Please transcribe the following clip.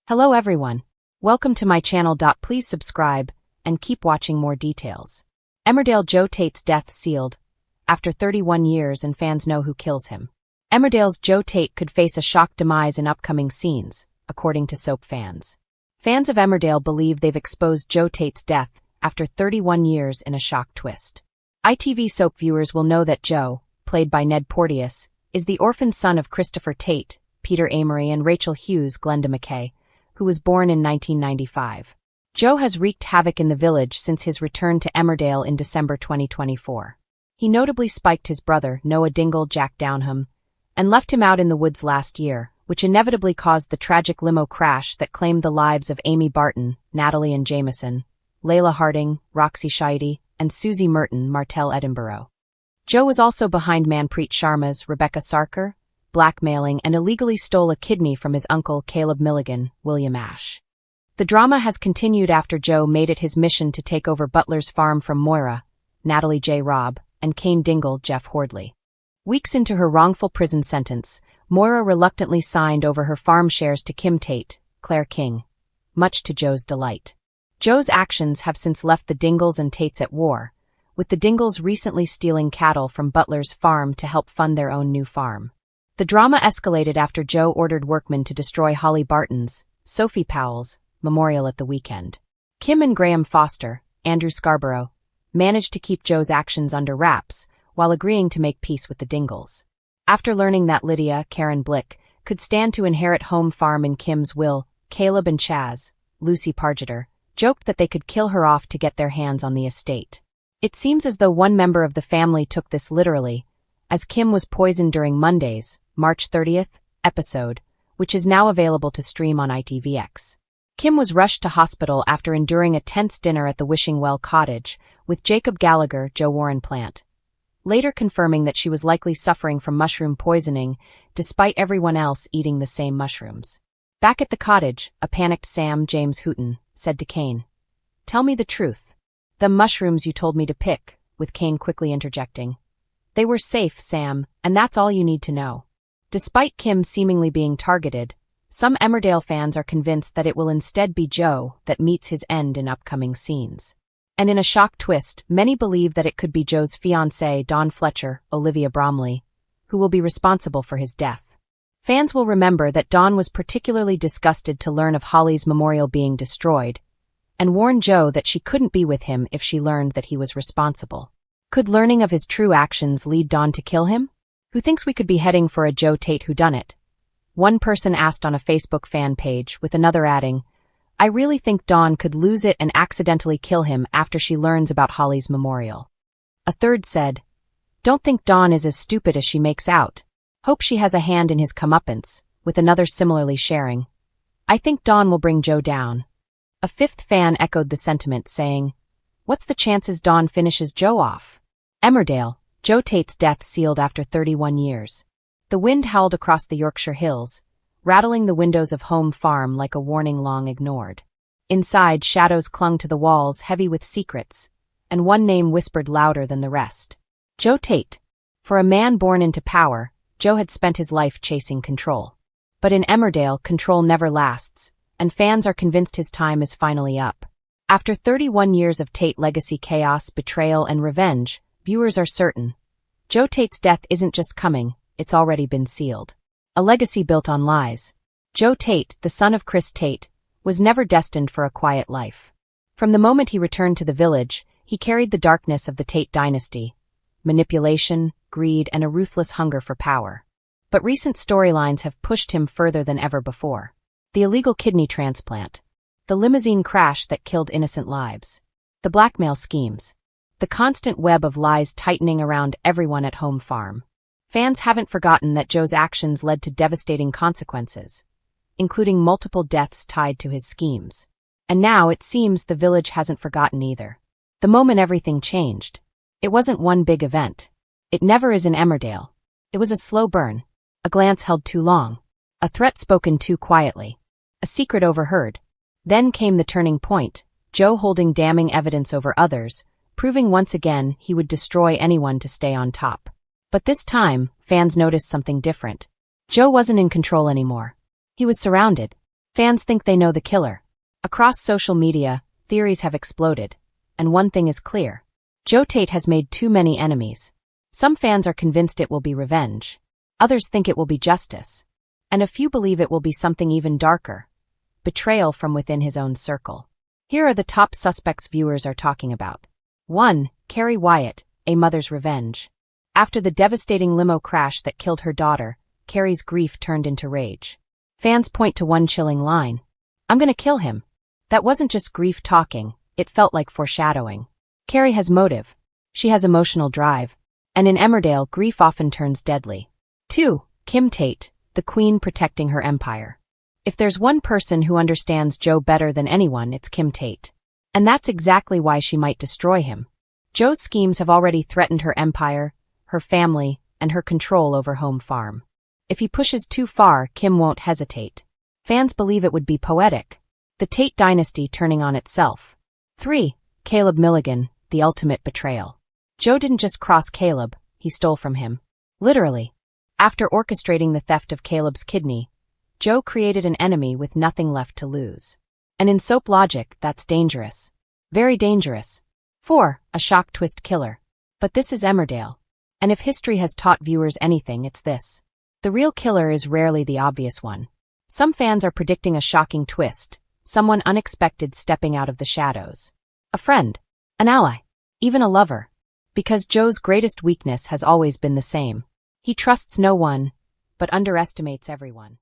Hello everyone. Welcome to my channel. Please subscribe and keep watching more details. Emmerdale Joe Tate's death sealed after 31 years and fans know who kills him. Emmerdale's Joe Tate could face a shock demise in upcoming scenes, according to soap fans. Fans of Emmerdale believe they've exposed Joe Tate's death after 31 years in a shock twist. ITV soap viewers will know that Joe, played by Ned Porteous, is the orphaned son of Christopher Tate, Peter Amory and Rachel Hughes Glenda McKay, who was born in 1995. Joe has wreaked havoc in the village since his return to Emmerdale in December 2024. He notably spiked his brother, Noah Dingle Jack Downham, and left him out in the woods last year, which inevitably caused the tragic limo crash that claimed the lives of Amy Barton, Natalie and Jameson, Layla Harding, Roxy Scheide, and Susie Merton Martell Edinburgh. Joe was also behind Manpreet Sharma's Rebecca Sarkar, blackmailing and illegally stole a kidney from his uncle Caleb Milligan, William Ash. The drama has continued after Joe made it his mission to take over Butler's farm from Moira, Natalie J. Robb, and Kane Dingle Jeff Hordley. Weeks into her wrongful prison sentence, Moira reluctantly signed over her farm shares to Kim Tate, Claire King, much to Joe's delight. Joe's actions have since left the Dingles and Tates at war, with the Dingles recently stealing cattle from Butler's farm to help fund their own new farm. The drama escalated after Joe ordered workmen to destroy Holly Barton's, Sophie Powell's, memorial at the weekend. Kim and Graham Foster, Andrew Scarborough, managed to keep Joe's actions under wraps while agreeing to make peace with the Dingles. After learning that Lydia, Karen Blick, could stand to inherit home farm in Kim's will, Caleb and Chaz, Lucy Pargeter, joked that they could kill her off to get their hands on the estate. It seems as though one member of the family took this literally, as Kim was poisoned during Monday's, March 30th, episode, which is now available to stream on ITVX. Kim was rushed to hospital after enduring a tense dinner at the Wishing Well cottage with Jacob Gallagher, Joe Warren Plant, later confirming that she was likely suffering from mushroom poisoning despite everyone else eating the same mushrooms. Back at the cottage, a panicked Sam James Hooton said to Kane, "Tell me the truth. The mushrooms you told me to pick," with Kane quickly interjecting, "They were safe, Sam, and that's all you need to know." Despite Kim seemingly being targeted, some Emmerdale fans are convinced that it will instead be Joe that meets his end in upcoming scenes. And in a shock twist, many believe that it could be Joe's fiancée, Dawn Fletcher, Olivia Bromley, who will be responsible for his death. Fans will remember that Dawn was particularly disgusted to learn of Holly's memorial being destroyed, and warned Joe that she couldn't be with him if she learned that he was responsible. Could learning of his true actions lead Dawn to kill him? Who thinks we could be heading for a Joe Tate whodunit? One person asked on a Facebook fan page, with another adding, "I really think Dawn could lose it and accidentally kill him after she learns about Holly's memorial." A third said, "Don't think Dawn is as stupid as she makes out. Hope she has a hand in his comeuppance," with another similarly sharing, "I think Dawn will bring Joe down." A fifth fan echoed the sentiment, saying, "What's the chances Dawn finishes Joe off?" Emmerdale, Joe Tate's death sealed after 31 years. The wind howled across the Yorkshire hills, rattling the windows of home farm like a warning long ignored. Inside, shadows clung to the walls, heavy with secrets, and one name whispered louder than the rest. Joe Tate. For a man born into power, Joe had spent his life chasing control. But in Emmerdale, control never lasts, and fans are convinced his time is finally up. After 31 years of Tate legacy chaos, betrayal, and revenge, viewers are certain Joe Tate's death isn't just coming, it's already been sealed. A legacy built on lies. Joe Tate, the son of Chris Tate, was never destined for a quiet life. From the moment he returned to the village, he carried the darkness of the Tate dynasty, manipulation, greed, and a ruthless hunger for power. But recent storylines have pushed him further than ever before. The illegal kidney transplant, the limousine crash that killed innocent lives, the blackmail schemes, the constant web of lies tightening around everyone at home farm. Fans haven't forgotten that Joe's actions led to devastating consequences, including multiple deaths tied to his schemes. And now it seems the village hasn't forgotten either. The moment everything changed, it wasn't one big event. It never is in Emmerdale. It was a slow burn, a glance held too long, a threat spoken too quietly, a secret overheard. Then came the turning point, Joe holding damning evidence over others, proving once again he would destroy anyone to stay on top. But this time, fans noticed something different. Joe wasn't in control anymore. He was surrounded. Fans think they know the killer. Across social media, theories have exploded, and one thing is clear. Joe Tate has made too many enemies. Some fans are convinced it will be revenge. Others think it will be justice. And a few believe it will be something even darker. Betrayal from within his own circle. Here are the top suspects viewers are talking about. 1. Carrie Wyatt, a mother's revenge. After the devastating limo crash that killed her daughter, Carrie's grief turned into rage. Fans point to one chilling line. "I'm gonna kill him." That wasn't just grief talking, it felt like foreshadowing. Carrie has motive. She has emotional drive. And in Emmerdale, grief often turns deadly. 2. Kim Tate, the queen protecting her empire. If there's one person who understands Joe better than anyone, it's Kim Tate. And that's exactly why she might destroy him. Joe's schemes have already threatened her empire, her family, and her control over Home Farm. If he pushes too far, Kim won't hesitate. Fans believe it would be poetic. The Tate dynasty turning on itself. 3. Caleb Milligan, the ultimate betrayal. Joe didn't just cross Caleb, he stole from him. Literally. After orchestrating the theft of Caleb's kidney, Joe created an enemy with nothing left to lose. And in soap logic, that's dangerous. Very dangerous. 4. A shock twist killer. But this is Emmerdale. And if history has taught viewers anything, it's this. The real killer is rarely the obvious one. Some fans are predicting a shocking twist, someone unexpected stepping out of the shadows. A friend, an ally, even a lover. Because Joe's greatest weakness has always been the same. He trusts no one, but underestimates everyone.